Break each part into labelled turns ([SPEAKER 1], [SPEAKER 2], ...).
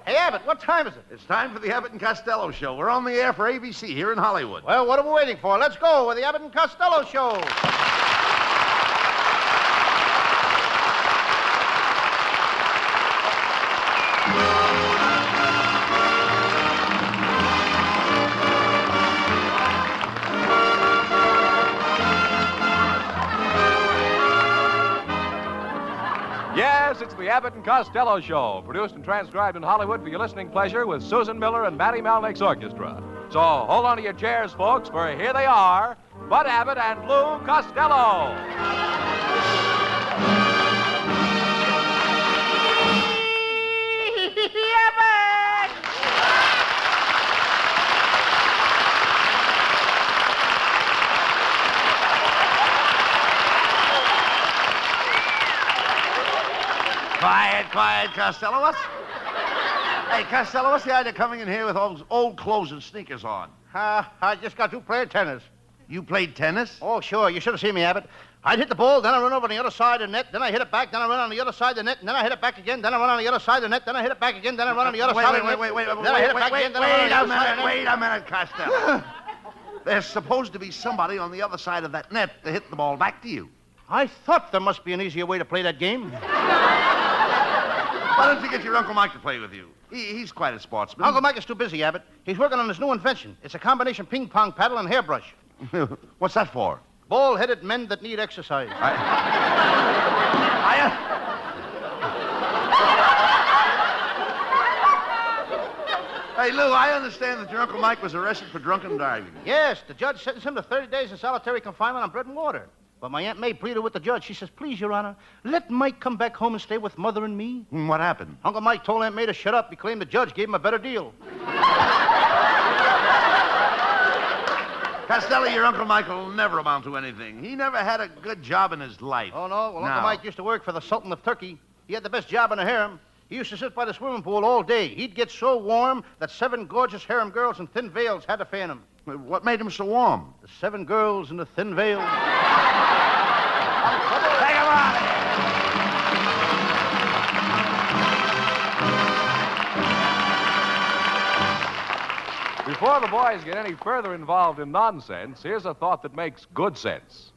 [SPEAKER 1] Hey, Abbott, what time is it?
[SPEAKER 2] It's time for the Abbott and Costello show. We're on the air for ABC here in Hollywood.
[SPEAKER 1] Well, what are we waiting for? Let's go with the Abbott and Costello show.
[SPEAKER 3] Yes, it's the Abbott and Costello Show, produced and transcribed in Hollywood for your listening pleasure with Susan Miller and Matty Malnick's orchestra. So hold on to your chairs, folks, for here they are, Bud Abbott and Lou Costello.
[SPEAKER 2] Quiet, Costello. Hey, Costello, what's the idea of coming in here with all those old clothes and sneakers on?
[SPEAKER 1] I just got through playing tennis.
[SPEAKER 2] You played tennis?
[SPEAKER 1] Oh, sure. You should have seen me, Abbott. I'd hit the ball, then I run over on the other side of the net, then I hit it back, then I run on the other side of the net, and then I hit it back again, then I run on the other side of the net, then I hit it back again, then I run on the other side of the net. Wait
[SPEAKER 2] a minute, Costello. There's supposed to be somebody on the other side of that net to hit the ball back to you.
[SPEAKER 1] I thought there must be an easier way to play that game.
[SPEAKER 2] Why don't you get your Uncle Mike to play with you? He's quite a sportsman.
[SPEAKER 1] Uncle Mike is too busy, Abbott. He's working on his new invention. It's a combination ping-pong paddle and hairbrush.
[SPEAKER 2] What's that for?
[SPEAKER 1] Bald-headed men that need exercise.
[SPEAKER 2] Hey, Lou, I understand that your Uncle Mike was arrested for drunken driving.
[SPEAKER 1] Yes, the judge sentenced him to 30 days in solitary confinement on bread and water. But my Aunt May pleaded with the judge. She says, please, Your Honor, let Mike come back home and stay with Mother and me.
[SPEAKER 2] What happened?
[SPEAKER 1] Uncle Mike told Aunt May to shut up. He claimed the judge gave him a better deal.
[SPEAKER 2] Costello, your Uncle Mike will never amount to anything. He never had a good job in his life.
[SPEAKER 1] Oh, no? Well, Uncle Mike used to work for the Sultan of Turkey. He had the best job in the harem. He used to sit by the swimming pool all day. He'd get so warm that 7 gorgeous harem girls in thin veils had to fan him.
[SPEAKER 2] What made him so warm?
[SPEAKER 1] The 7 girls in the thin veils.
[SPEAKER 2] Take him out of here!
[SPEAKER 3] Before the boys get any further involved in nonsense, here's a thought that makes good sense.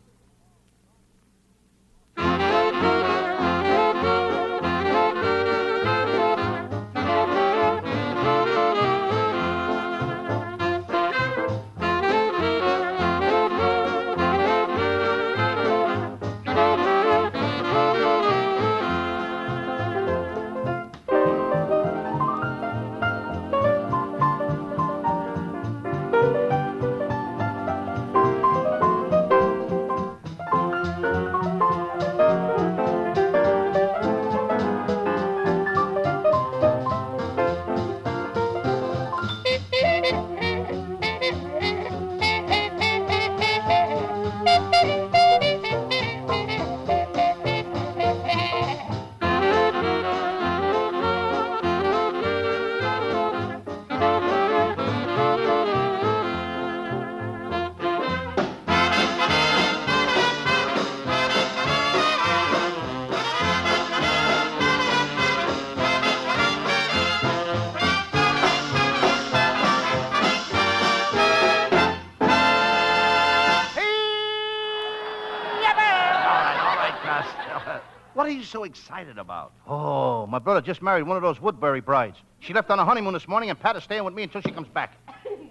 [SPEAKER 2] What are you so excited about?
[SPEAKER 1] Oh, my brother just married one of those Woodbury brides. She left on a honeymoon this morning, and Pat is staying with me until she comes back.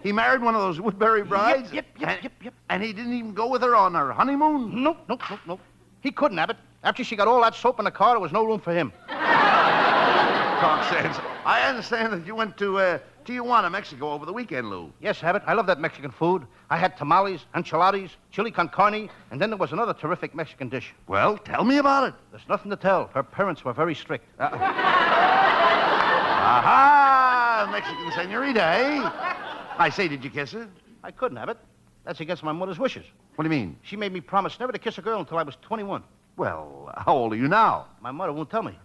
[SPEAKER 2] He married one of those Woodbury brides?
[SPEAKER 1] Yep.
[SPEAKER 2] And he didn't even go with her on her honeymoon?
[SPEAKER 1] Nope. He couldn't, Abbott. After she got all that soap in the car, there was no room for him.
[SPEAKER 2] Talk sense. I understand that you went to Tijuana, Mexico over the weekend, Lou.
[SPEAKER 1] Yes, Abbott. I love that Mexican food. I had tamales, enchiladas, chili con carne, and then there was another terrific Mexican dish.
[SPEAKER 2] Well, tell me about it.
[SPEAKER 1] There's nothing to tell. Her parents were very strict.
[SPEAKER 2] Aha! Mexican senorita, eh? I say, did you kiss her?
[SPEAKER 1] I couldn't, Abbott. That's against my mother's wishes.
[SPEAKER 2] What do you mean?
[SPEAKER 1] She made me promise never to kiss a girl until I was 21.
[SPEAKER 2] Well, how old are you now?
[SPEAKER 1] My mother won't tell me.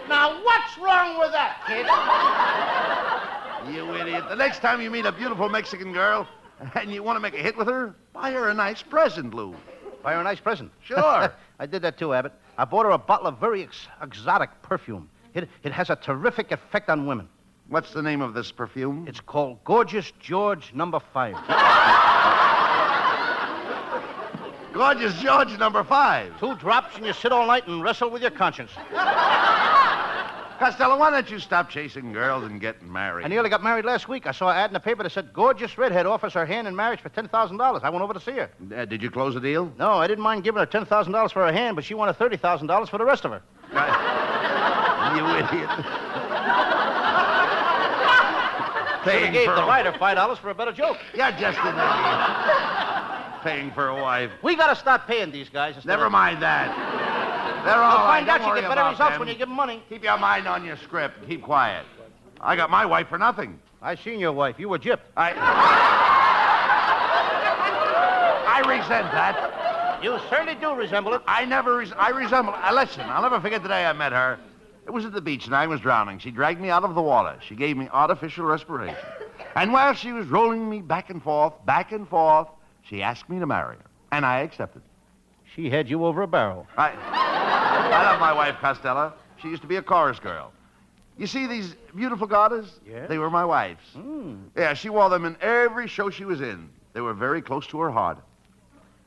[SPEAKER 4] Now, what's wrong with that, kid?
[SPEAKER 2] You idiot. The next time you meet a beautiful Mexican girl and you want to make a hit with her, buy her a nice present, Lou.
[SPEAKER 1] Buy her a nice present?
[SPEAKER 2] Sure.
[SPEAKER 1] I did that too, Abbott. I bought her a bottle of very exotic perfume. It has a terrific effect on women.
[SPEAKER 2] What's the name of this perfume?
[SPEAKER 1] It's called Gorgeous George No. 5.
[SPEAKER 2] Gorgeous George No. 5.
[SPEAKER 1] 2 drops and you sit all night and wrestle with your conscience.
[SPEAKER 2] Costello, why don't you stop chasing girls and getting married?
[SPEAKER 1] I nearly got married last week. I saw an ad in the paper that said, gorgeous redhead offers her hand in marriage for $10,000. I went over to see her.
[SPEAKER 2] Did you close the deal?
[SPEAKER 1] No, I didn't mind giving her $10,000 for her hand, but she wanted $30,000 for the rest of her.
[SPEAKER 2] You idiot.
[SPEAKER 1] They gave the writer $5 for a better joke.
[SPEAKER 2] You're just an idiot. Paying for a wife.
[SPEAKER 1] We got to start paying these guys.
[SPEAKER 2] Never mind that. They're all
[SPEAKER 1] You'll
[SPEAKER 2] right.
[SPEAKER 1] find out
[SPEAKER 2] Don't
[SPEAKER 1] you
[SPEAKER 2] worry
[SPEAKER 1] get better
[SPEAKER 2] about
[SPEAKER 1] results
[SPEAKER 2] them.
[SPEAKER 1] when you give them money.
[SPEAKER 2] Keep your mind on your script and keep quiet. I got my wife for nothing.
[SPEAKER 1] I seen your wife. You were gypped.
[SPEAKER 2] I resent that.
[SPEAKER 1] You certainly do resemble it.
[SPEAKER 2] I resemble. Listen, I'll never forget the day I met her. It was at the beach and I was drowning. She dragged me out of the water. She gave me artificial respiration. And while she was rolling me back and forth, she asked me to marry her. And I accepted.
[SPEAKER 1] She had you over a barrel.
[SPEAKER 2] I love my wife, Costello. She used to be a chorus girl. You see these beautiful garters?
[SPEAKER 1] Yeah.
[SPEAKER 2] They were my wife's. Yeah, she wore them in every show she was in. They were very close to her heart.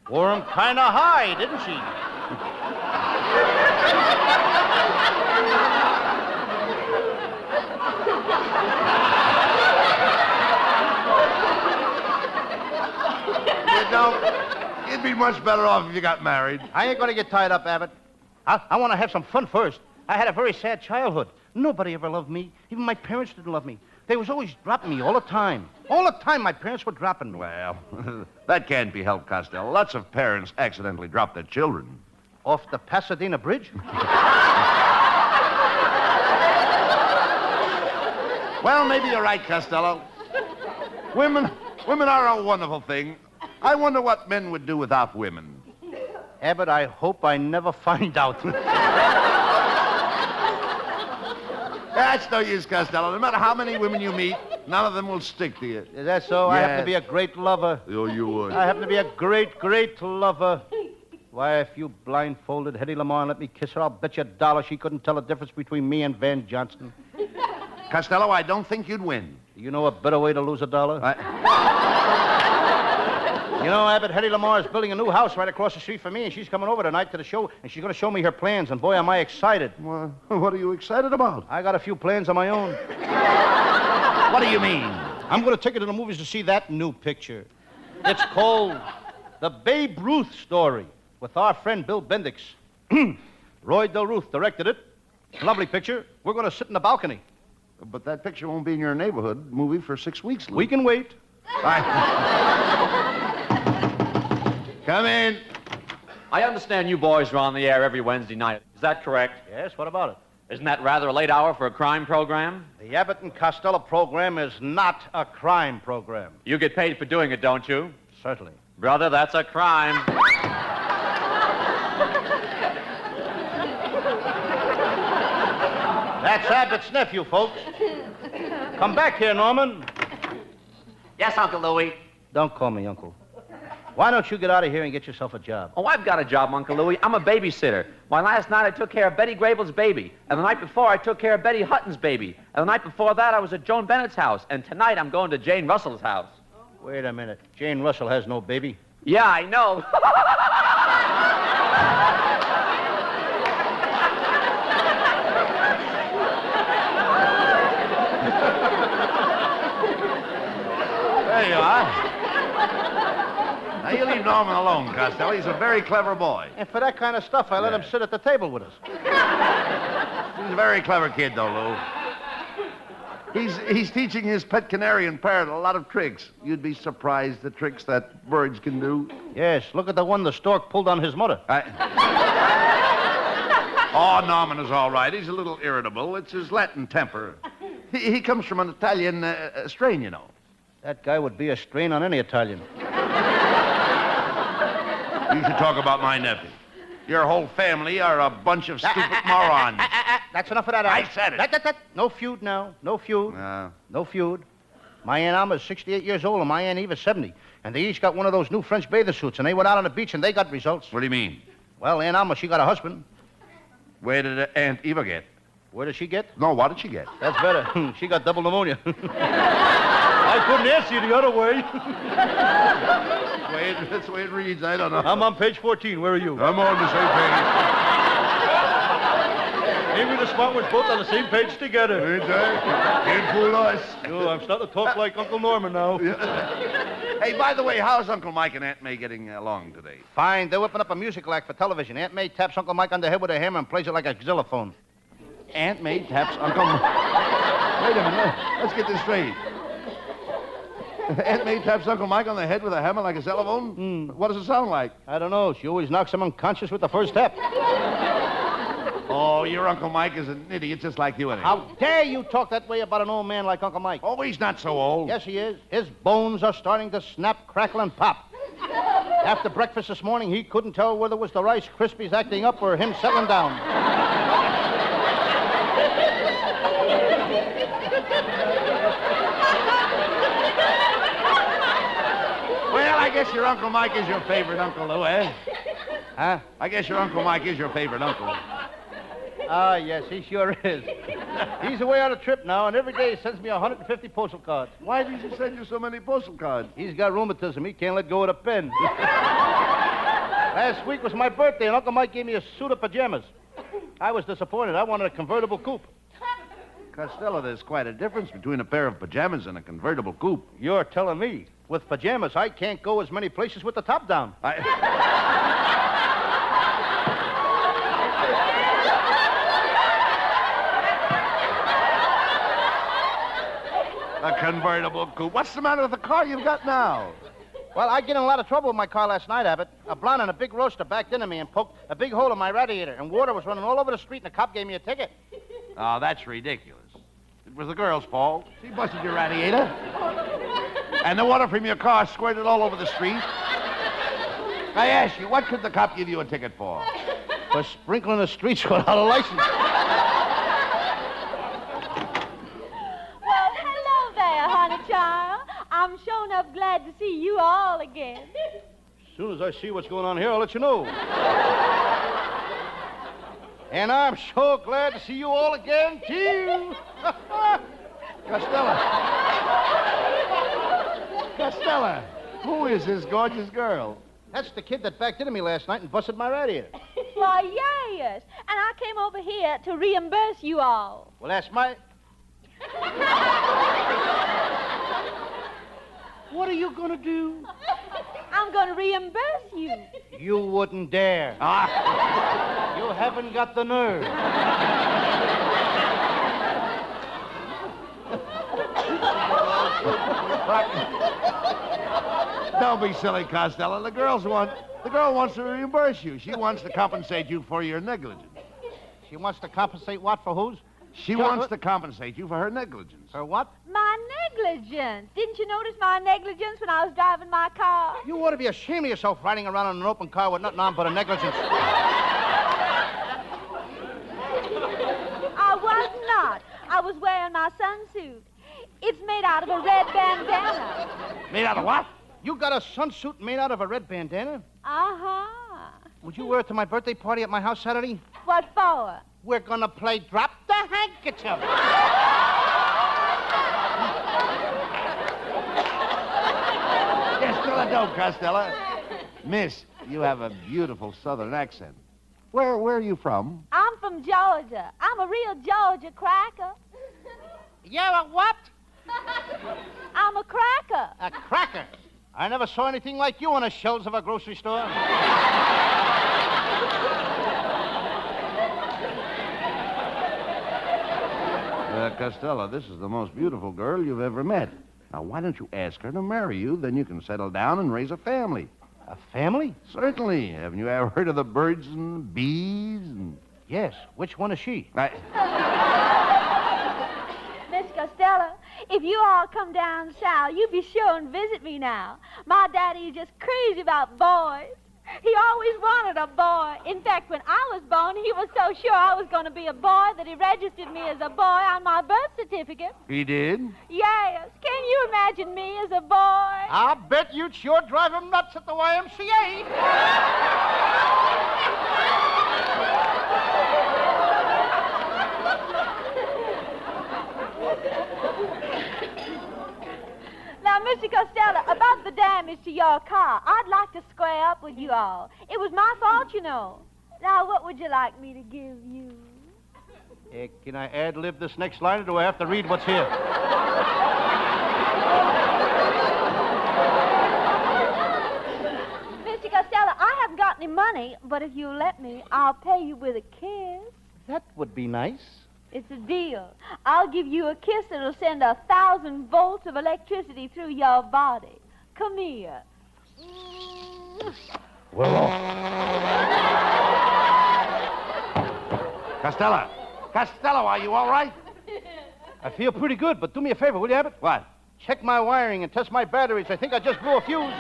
[SPEAKER 1] Wore 'em kind of high, didn't she?
[SPEAKER 2] You know, you'd be much better off if you got married.
[SPEAKER 1] I ain't going to get tied up, Abbott. I want to have some fun first. I had a very sad childhood. Nobody ever loved me. Even my parents didn't love me. They was always dropping me all the time. All the time, my parents were dropping me.
[SPEAKER 2] Well, that can't be helped, Costello. Lots of parents accidentally drop their children.
[SPEAKER 1] Off the Pasadena Bridge?
[SPEAKER 2] Well, maybe you're right, Costello. Women are a wonderful thing. I wonder what men would do without women.
[SPEAKER 1] Abbott, I hope I never find out.
[SPEAKER 2] That's no use, Costello. No matter how many women you meet, none of them will stick to you.
[SPEAKER 1] Is that so? I happen to
[SPEAKER 2] Yes.
[SPEAKER 1] be a great lover.
[SPEAKER 2] Oh, you would.
[SPEAKER 1] I happen to be a great, great lover. Why, if you blindfolded Hetty Lamar and let me kiss her, I'll bet you $1 she couldn't tell the difference between me and Van Johnston.
[SPEAKER 2] Costello, I don't think you'd win.
[SPEAKER 1] You know a better way to lose $1? You know, Abbott, Hetty Lamar is building a new house right across the street from me, and she's coming over tonight to the show, and she's going to show me her plans, and boy, am I excited.
[SPEAKER 2] Well, what are you excited about?
[SPEAKER 1] I got a few plans of my own.
[SPEAKER 2] What do you mean?
[SPEAKER 1] I'm going to take her to the movies to see that new picture. It's called The Babe Ruth Story with our friend Bill Bendix. Roy Del Ruth directed it. Lovely picture. We're going to sit in the balcony.
[SPEAKER 2] But that picture won't be in your neighborhood movie for 6 weeks, Lou.
[SPEAKER 1] We can wait.
[SPEAKER 2] Come in.
[SPEAKER 5] I understand you boys are on the air every Wednesday night. Is that correct?
[SPEAKER 1] Yes, what about it?
[SPEAKER 5] Isn't that rather a late hour for a crime program?
[SPEAKER 1] The Abbott and Costello program is not a crime program.
[SPEAKER 5] You get paid for doing it, don't you?
[SPEAKER 1] Certainly.
[SPEAKER 5] Brother, that's a crime.
[SPEAKER 1] That's Abbott's nephew, folks. Come back here, Norman.
[SPEAKER 5] Yes, Uncle Louie.
[SPEAKER 1] Don't call me uncle. Why don't you get out of here and get yourself a job?
[SPEAKER 5] Oh, I've got a job, Uncle Louie. I'm a babysitter. Why, last night I took care of Betty Grable's baby. And the night before I took care of Betty Hutton's baby. And the night before that I was at Joan Bennett's house. And tonight I'm going to Jane Russell's house.
[SPEAKER 1] Wait a minute. Jane Russell has no baby.
[SPEAKER 5] Yeah, I know.
[SPEAKER 2] There you are. Now, you leave Norman alone, Costello. He's a very clever boy.
[SPEAKER 1] And for that kind of stuff, I let him sit at the table with us.
[SPEAKER 2] He's a very clever kid, though, Lou. He's teaching his pet canary and parrot a lot of tricks. You'd be surprised the tricks that birds can do.
[SPEAKER 1] Yes, look at the one the stork pulled on his mother.
[SPEAKER 2] Oh, Norman is all right. He's a little irritable. It's his Latin temper. He comes from an Italian strain, you know.
[SPEAKER 1] That guy would be a strain on any Italian.
[SPEAKER 2] You should talk about my nephew. Your whole family are a bunch of stupid morons.
[SPEAKER 1] That's enough of that,
[SPEAKER 2] I
[SPEAKER 1] Alex.
[SPEAKER 2] said it.
[SPEAKER 1] That. No feud now. No feud. No feud. My Aunt Alma is 68 years old and my Aunt Eve is 70. And they each got one of those new French bathing suits, and they went out on the beach and they got results.
[SPEAKER 2] What do you mean?
[SPEAKER 1] Well, Aunt Alma, she got a husband.
[SPEAKER 2] Where did Aunt Eva get?
[SPEAKER 1] Where did she get?
[SPEAKER 2] No, what did she get?
[SPEAKER 1] That's better. She got double pneumonia. I couldn't answer you the other way.
[SPEAKER 2] That's the way it reads. I don't know.
[SPEAKER 1] I'm on page 14. Where are you?
[SPEAKER 2] I'm on the same page.
[SPEAKER 1] Maybe the smart ones both on the same page together.
[SPEAKER 2] Ain't they? Can't fool us.
[SPEAKER 1] Oh, I'm starting to talk like Uncle Norman now.
[SPEAKER 2] Hey, by the way, how's Uncle Mike and Aunt May getting along today?
[SPEAKER 1] Fine. They're whipping up a musical act for television. Aunt May taps Uncle Mike on the head with a hammer and plays it like a xylophone.
[SPEAKER 2] Aunt May taps Uncle Mike. Wait a minute. Let's get this straight. Aunt May taps Uncle Mike on the head with a hammer like a xylophone? What does it sound like?
[SPEAKER 1] I don't know. She always knocks him unconscious with the first tap.
[SPEAKER 2] Oh, your Uncle Mike is an idiot just like you, anyway.
[SPEAKER 1] How dare you talk that way about an old man like Uncle Mike?
[SPEAKER 2] Oh, he's not so old.
[SPEAKER 1] Yes, he is. His bones are starting to snap, crackle, and pop. After breakfast this morning, he couldn't tell whether it was the Rice Krispies acting up or him settling down.
[SPEAKER 2] Well, I guess your Uncle Mike is your favorite Uncle Lou, eh?
[SPEAKER 1] Huh?
[SPEAKER 2] I guess your Uncle Mike is your favorite uncle.
[SPEAKER 1] Ah, yes, he sure is. He's away on a trip now, and every day he sends me 150 postal cards.
[SPEAKER 2] Why does he send you so many postal cards?
[SPEAKER 1] He's got rheumatism. He can't let go of the pen. Last week was my birthday, and Uncle Mike gave me a suit of pajamas. I was disappointed. I wanted a convertible coupe.
[SPEAKER 2] Costello, there's quite a difference between a pair of pajamas and a convertible coupe.
[SPEAKER 1] You're telling me. With pajamas, I can't go as many places with the top down.
[SPEAKER 2] A convertible coupe. What's the matter with the car you've got now?
[SPEAKER 1] Well, I get in a lot of trouble with my car last night, Abbott. A blonde and a big roaster backed into me and poked a big hole in my radiator, and water was running all over the street, and the cop gave me a ticket.
[SPEAKER 2] Oh, that's ridiculous. It was the girl's fault. She busted your radiator. And the water from your car squirted all over the street. I ask you, what could the cop give you a ticket for?
[SPEAKER 1] For sprinkling the streets without a license.
[SPEAKER 6] Well, hello there, honey child. I'm sure enough glad to see you all again.
[SPEAKER 1] As soon as I see what's going on here, I'll let you know. And I'm so glad to see you all again, too.
[SPEAKER 2] Costello, who is this gorgeous girl?
[SPEAKER 1] That's the kid that backed into me last night and busted my radiator.
[SPEAKER 6] Why, yes. And I came over here to reimburse you all.
[SPEAKER 1] Well, that's my... What are you going to do?
[SPEAKER 6] I'm going to reimburse you.
[SPEAKER 1] You wouldn't dare. You haven't got the nerve.
[SPEAKER 2] Don't be silly, Costello. The girl wants to reimburse you. She wants to compensate you for your negligence.
[SPEAKER 1] She wants to compensate what for whose?
[SPEAKER 2] She wants to compensate you for her negligence.
[SPEAKER 1] For what?
[SPEAKER 6] My negligence. Didn't you notice my negligence when I was driving my car?
[SPEAKER 1] You ought to be ashamed of yourself riding around in an open car with nothing on but a negligence.
[SPEAKER 6] I was not. I was wearing my sunsuit. It's made out of a red bandana.
[SPEAKER 2] Made out of what?
[SPEAKER 1] You got a sunsuit made out of a red bandana?
[SPEAKER 6] Uh-huh.
[SPEAKER 1] Would you wear it to my birthday party at my house Saturday?
[SPEAKER 6] What for?
[SPEAKER 1] We're gonna play Drop the Handkerchief.
[SPEAKER 2] Yes, still a dope, Costello. Miss, you have a beautiful southern accent. Where are you from?
[SPEAKER 6] I'm from Georgia. I'm a real Georgia cracker.
[SPEAKER 1] You're a what?
[SPEAKER 6] I'm a cracker.
[SPEAKER 1] A cracker. I never saw anything like you on the shelves of a grocery store.
[SPEAKER 2] Costello, this is the most beautiful girl you've ever met. Now, why don't you ask her to marry you? Then you can settle down and raise a family.
[SPEAKER 1] A family?
[SPEAKER 2] Certainly. Haven't you ever heard of the birds and bees?
[SPEAKER 1] Yes. Which one is she?
[SPEAKER 6] Miss Costello, if you all come down south, you be sure and visit me now. My daddy is just crazy about boys. He always wanted a boy. In fact, when I was born, he was so sure I was going to be a boy that he registered me as a boy on my birth certificate.
[SPEAKER 2] He did?
[SPEAKER 6] Yes. Can you imagine me as a boy?
[SPEAKER 1] I bet you'd sure drive him nuts at the YMCA.
[SPEAKER 6] damage to your car. I'd like to square up with you all. It was my fault, you know. Now, what would you like me to give you?
[SPEAKER 1] Can I ad-lib this next line, or do I have to read what's here?
[SPEAKER 6] Mr. Costello, I haven't got any money, but if you let me, I'll pay you with a kiss.
[SPEAKER 1] That would be nice.
[SPEAKER 6] It's a deal. I'll give you a kiss that'll send 1,000 volts of electricity through your body. Come here.
[SPEAKER 1] Well,
[SPEAKER 2] Costello, are you all right?
[SPEAKER 1] I feel pretty good, but do me a favor, will you, Abbott?
[SPEAKER 2] What?
[SPEAKER 1] Check my wiring and test my batteries. I think I just blew a fuse.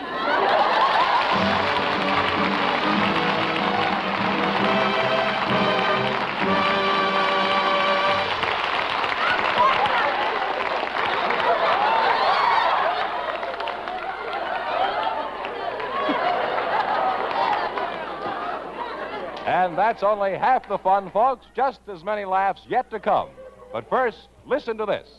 [SPEAKER 3] And that's only half the fun, folks. Just as many laughs yet to come. But first, listen to this.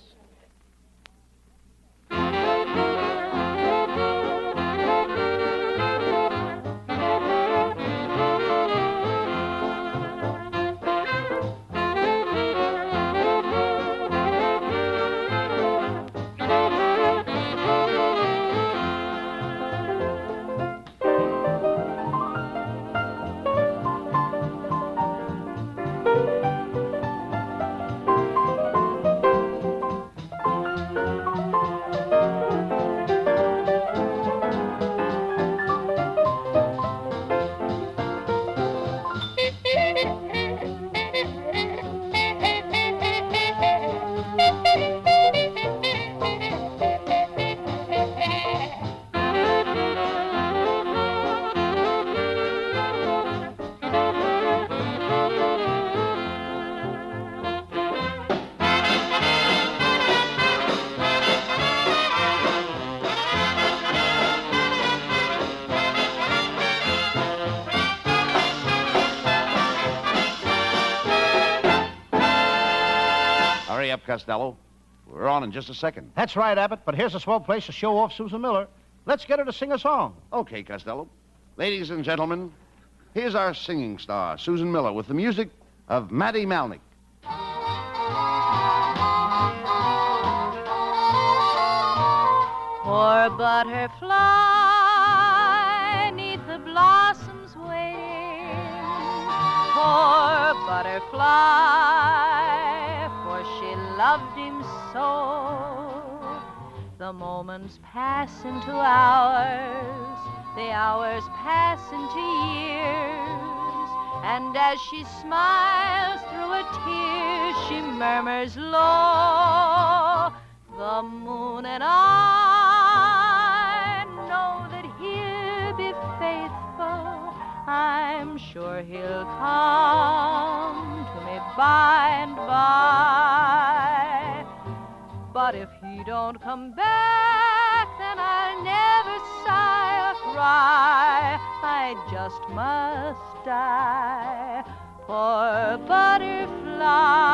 [SPEAKER 2] Hurry up, Costello. We're on in just a second.
[SPEAKER 1] That's right, Abbott, but here's a swell place to show off Susan Miller. Let's get her to sing a song.
[SPEAKER 2] Okay, Costello. Ladies and gentlemen, here's our singing star, Susan Miller, with the music of Matty Malnick.
[SPEAKER 7] Poor butterfly, 'neath the blossoms waiting. Poor butterfly, for she loved him so. The moments pass into hours, the hours pass into years, and as she smiles through a tear, she murmurs low, the moon and I know that he'll be faithful. I'm sure he'll come to me by and by. But if he don't come back, then I'll never sigh or cry. I just must die. Poor butterfly.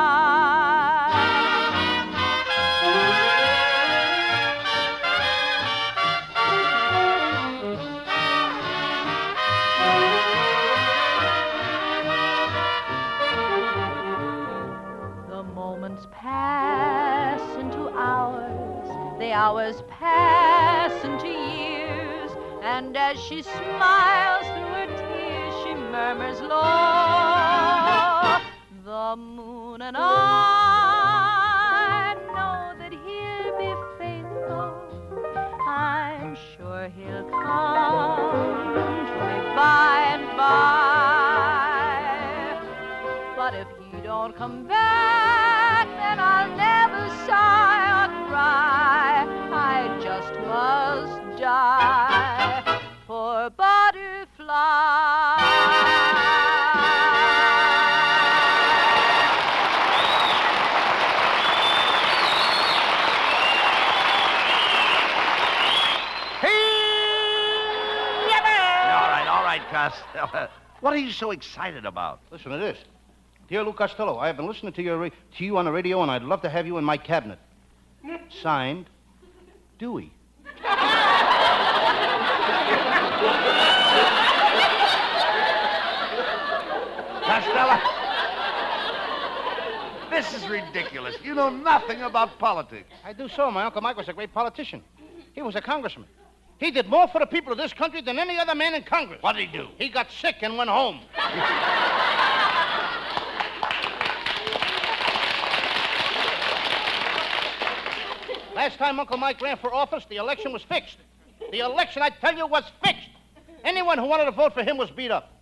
[SPEAKER 7] Pass into hours, the hours pass into years, and as she smiles through her tears, she murmurs low, the moon and I know that he'll be faithful. I'm sure he'll come to me by and by. But if he don't come back, then I'll never sigh or cry. I just must die. Poor butterfly.
[SPEAKER 2] All right, Costello. What are you so excited about?
[SPEAKER 1] Listen to this. Dear Lou Costello, I have been listening to you on the radio, and I'd love to have you in my cabinet. Signed, Dewey.
[SPEAKER 2] This is ridiculous. You know nothing about politics.
[SPEAKER 1] I do so. My Uncle Mike was a great politician. He was a congressman. He did more for the people of this country than any other man in Congress.
[SPEAKER 2] What did he do?
[SPEAKER 1] He got sick and went home. Last time Uncle Mike ran for office, the election was fixed. The election, I tell you, was fixed. Anyone who wanted to vote for him was beat up.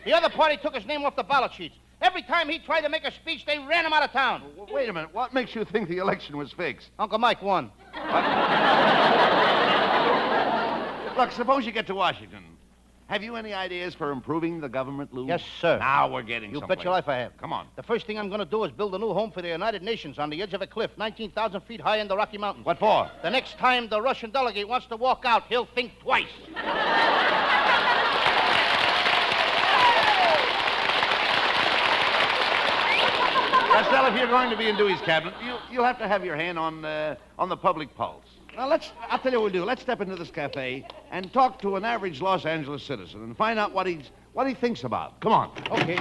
[SPEAKER 1] The other party took his name off the ballot sheets. Every time he tried to make a speech, they ran him out of town.
[SPEAKER 2] Wait a minute. What makes you think the election was fixed?
[SPEAKER 1] Uncle Mike won.
[SPEAKER 2] Look, suppose you get to Washington. Have you any ideas for improving the government, Lou?
[SPEAKER 1] Yes, sir.
[SPEAKER 2] Now we're getting
[SPEAKER 1] You
[SPEAKER 2] someplace.
[SPEAKER 1] bet your life I have.
[SPEAKER 2] Come on.
[SPEAKER 1] The first thing I'm going to do is build a new home for the United Nations on the edge of a cliff, 19,000 feet high in the Rocky Mountains.
[SPEAKER 2] What for?
[SPEAKER 1] The next time the Russian delegate wants to walk out, he'll think twice.
[SPEAKER 2] Costello, if you're going to be in Dewey's cabinet, you'll have to have your hand on the public pulse. Now, I'll tell you what we'll do. Let's step into this cafe and talk to an average Los Angeles citizen and find out what he thinks about. Come on.
[SPEAKER 1] Okay.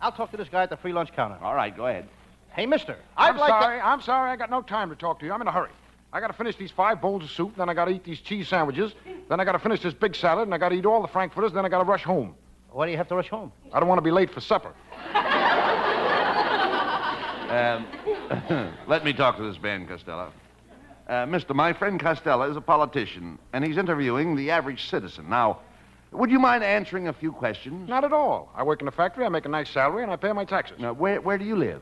[SPEAKER 1] I'll talk to this guy at the free lunch counter.
[SPEAKER 2] All right, go ahead.
[SPEAKER 1] Hey, mister,
[SPEAKER 8] I'm sorry. I got no time to talk to you. I'm in a hurry. I got to finish these 5 bowls of soup, then I got to eat these cheese sandwiches, then I got to finish this big salad, and I got to eat all the frankfurters, then I got to rush home.
[SPEAKER 1] Why do you have to rush home?
[SPEAKER 8] I don't want to be late for supper.
[SPEAKER 2] Let me talk to this man, Costello. My friend Costello is a politician, and he's interviewing the average citizen. Now, would you mind answering a few questions?
[SPEAKER 8] Not at all. I work in a factory, I make a nice salary, and I pay my taxes.
[SPEAKER 2] Now, where do you live?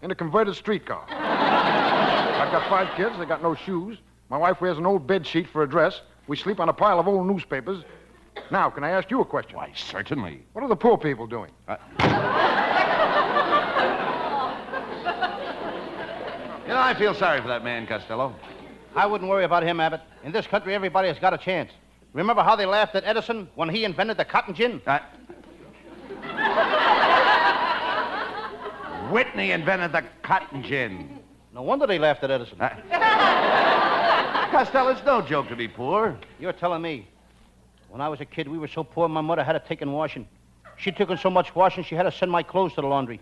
[SPEAKER 8] In a converted streetcar. I've got 5 kids, they got no shoes. My wife wears an old bed sheet for a dress. We sleep on a pile of old newspapers. Now, can I ask you a question?
[SPEAKER 2] Why, certainly.
[SPEAKER 8] What are the poor people doing?
[SPEAKER 2] You know, I feel sorry for that man, Costello.
[SPEAKER 1] I wouldn't worry about him, Abbott. In this country, everybody has got a chance. Remember how they laughed at Edison when he invented the cotton gin?
[SPEAKER 2] Whitney invented the cotton gin.
[SPEAKER 1] No wonder they laughed at Edison.
[SPEAKER 2] Costello, it's no joke to be poor.
[SPEAKER 1] You're telling me. When I was a kid, we were so poor, my mother had to take in washing. She took in so much washing, she had to send my clothes to the laundry.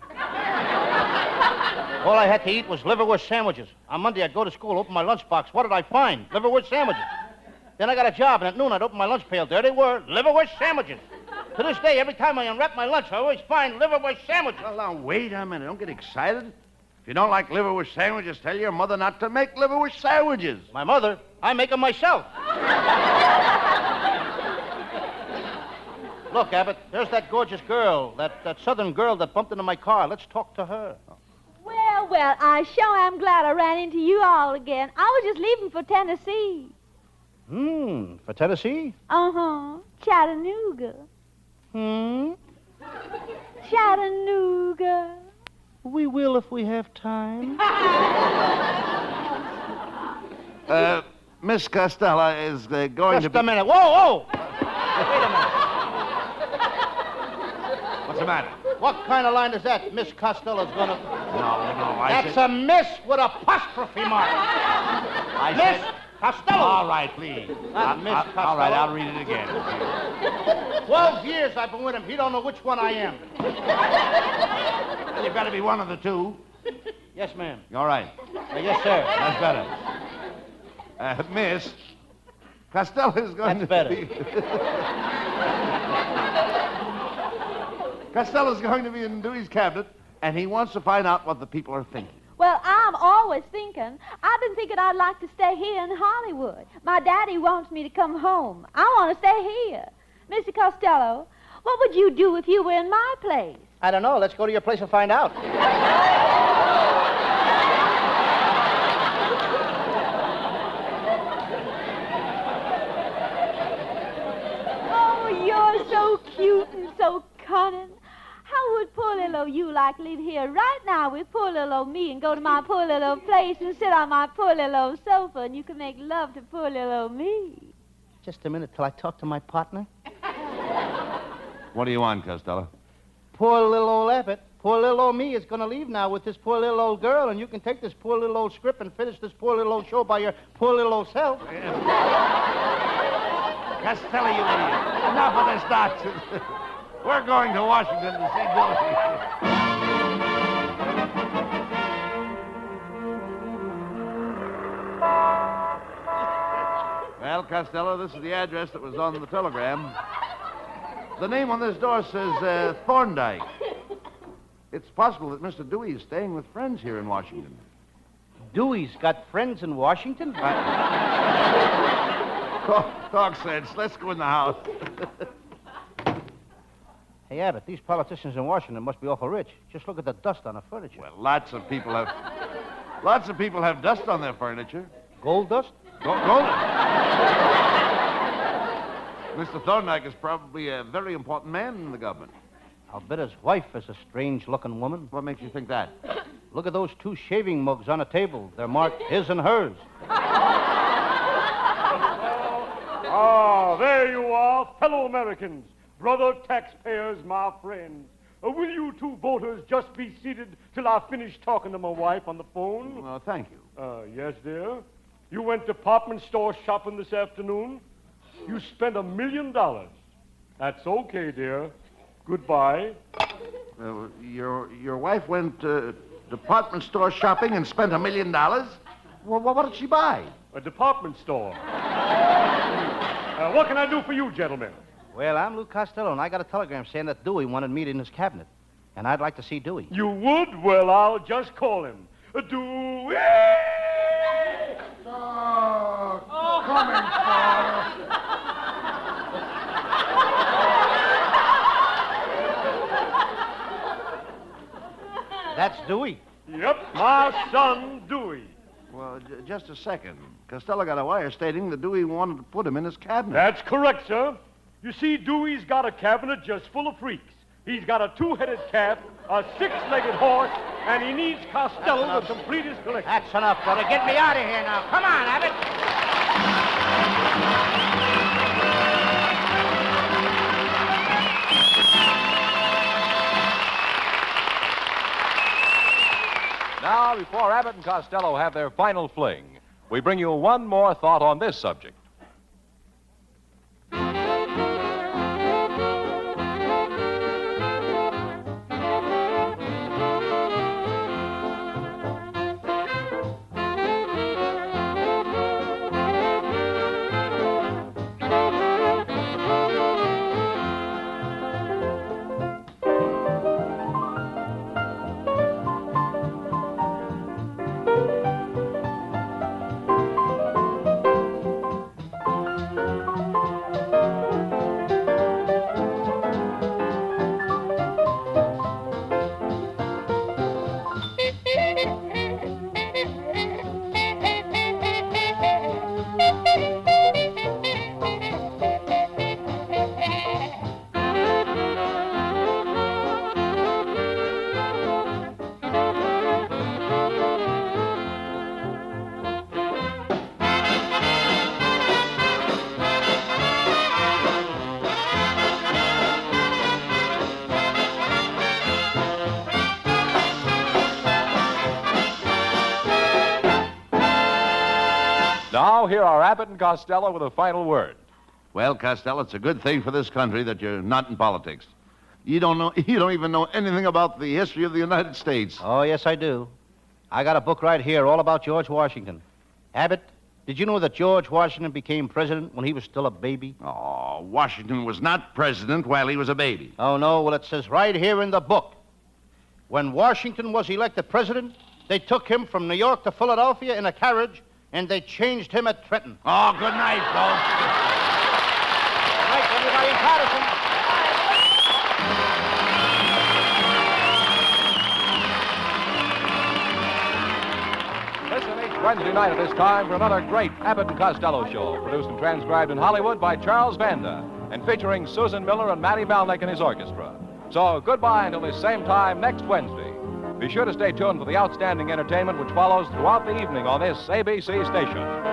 [SPEAKER 1] All I had to eat was liverwurst sandwiches. On Monday, I'd go to school, open my lunchbox. What did I find? Liverwurst sandwiches. Then I got a job, and at noon, I'd open my lunch pail. There they were, liverwurst sandwiches. To this day, every time I unwrap my lunch, I always find liverwurst sandwiches.
[SPEAKER 2] Well, now, wait a minute. Don't get excited. If you don't like liverwurst sandwiches, tell your mother not to make liverwurst sandwiches.
[SPEAKER 1] My mother? I make them myself. Look, Abbott, there's that gorgeous girl, that southern girl that bumped into my car. Let's talk to her.
[SPEAKER 6] Well, I sure am glad I ran into you all again. I was just leaving for Tennessee.
[SPEAKER 1] For Tennessee?
[SPEAKER 6] Uh-huh. Chattanooga. Chattanooga.
[SPEAKER 1] We will if we have time.
[SPEAKER 2] Miss Costello is going to
[SPEAKER 1] Just
[SPEAKER 2] be...
[SPEAKER 1] a minute. Whoa! Wait a minute.
[SPEAKER 2] What's the matter?
[SPEAKER 1] What kind of line is that? Miss Costello's gonna...
[SPEAKER 2] No,
[SPEAKER 1] That's a miss with apostrophe mark. Miss Costello.
[SPEAKER 2] All right, please.
[SPEAKER 1] Not Miss Costello.
[SPEAKER 2] All right, I'll read it again.
[SPEAKER 1] 12 years I've been with him. He don't know which one I am.
[SPEAKER 2] You've got to be one of the two.
[SPEAKER 1] Yes, ma'am.
[SPEAKER 2] All right.
[SPEAKER 1] Yes, sir.
[SPEAKER 2] That's better. Miss, Costello is going
[SPEAKER 1] That's
[SPEAKER 2] to
[SPEAKER 1] better.
[SPEAKER 2] be... Costello's going to be in Dewey's cabinet, and he wants to find out what the people are thinking.
[SPEAKER 6] Well, I'm always thinking. I've been thinking I'd like to stay here in Hollywood. My daddy wants me to come home. I want to stay here. Mr. Costello, what would you do if you were in my place?
[SPEAKER 1] I don't know. Let's go to your place and find out.
[SPEAKER 6] Oh, you're so cute and so cunning. How would poor little you like to live here right now with poor little old me and go to my poor little place and sit on my poor little sofa and you can make love to poor little old me?
[SPEAKER 1] Just a minute till I talk to my partner.
[SPEAKER 2] What do you want, Costello?
[SPEAKER 1] Poor little old Abbott. Poor little old me is going to leave now with this poor little old girl, and you can take this poor little old script and finish this poor little old show by your poor little old self.
[SPEAKER 2] Costello, you idiot. Enough of this nonsense. We're going to Washington to see Dewey. Well, Costello, this is the address that was on the telegram. The name on this door says Thorndyke. It's possible that Mr. Dewey is staying with friends here in Washington.
[SPEAKER 1] Dewey's got friends in Washington?
[SPEAKER 2] Talk sense. Let's go in the house.
[SPEAKER 1] Hey, Abbott, these politicians in Washington must be awful rich. Just look at the dust on the furniture.
[SPEAKER 2] Well, lots of people have dust on their furniture.
[SPEAKER 1] Gold dust?
[SPEAKER 2] Gold? Mr. Thorndyke is probably a very important man in the government.
[SPEAKER 1] I'll bet his wife is a strange-looking woman.
[SPEAKER 2] What makes you think that?
[SPEAKER 1] Look at those 2 shaving mugs on the table. They're marked his and hers.
[SPEAKER 9] Ah, there you are, fellow Americans, brother taxpayers, my friends. Will you 2 voters just be seated till I finish talking to my wife on the phone?
[SPEAKER 2] Well, thank you.
[SPEAKER 9] Yes, dear. You went department store shopping this afternoon? You spent $1 million. That's okay, dear. Goodbye.
[SPEAKER 2] Your wife went department store shopping and spent $1 million? Well, what did she buy?
[SPEAKER 9] A department store. What can I do for you, gentlemen?
[SPEAKER 1] Well, I'm Lou Costello, and I got a telegram saying that Dewey wanted me in his cabinet. And I'd like to see Dewey.
[SPEAKER 9] You would? Well, I'll just call him. Dewey!
[SPEAKER 8] Coming, sir.
[SPEAKER 1] That's Dewey.
[SPEAKER 9] Yep, my son, Dewey.
[SPEAKER 2] Well, just a second. Costello got a wire stating that Dewey wanted to put him in his cabinet.
[SPEAKER 9] That's correct, sir. You see, Dewey's got a cabinet just full of freaks. He's got a 2-headed cat, a 6-legged horse, and he needs Costello to complete his collection.
[SPEAKER 4] That's enough, brother. Get me out of here now. Come on, Abbott.
[SPEAKER 3] Now, before Abbott and Costello have their final fling, we bring you one more thought on this subject. Now, here are Abbott and Costello with a final word.
[SPEAKER 2] Well, Costello, it's a good thing for this country that you're not in politics. You don't even know anything about the history of the United States.
[SPEAKER 1] Oh, yes, I do. I got a book right here all about George Washington. Abbott, did you know that George Washington became president when he was still a baby?
[SPEAKER 2] Oh, Washington was not president while he was a baby.
[SPEAKER 1] Oh, no? Well, it says right here in the book. When Washington was elected president, they took him from New York to Philadelphia in a carriage, and they changed him at Trenton.
[SPEAKER 2] Oh, good night, folks.
[SPEAKER 1] Good night, everybody in Patterson.
[SPEAKER 3] Listen each Wednesday night at this time for another great Abbott and Costello show, produced and transcribed in Hollywood by Charles Vanda, and featuring Susan Miller and Matty Malnick and his orchestra. So goodbye until this same time next Wednesday. Be sure to stay tuned for the outstanding entertainment which follows throughout the evening on this ABC station.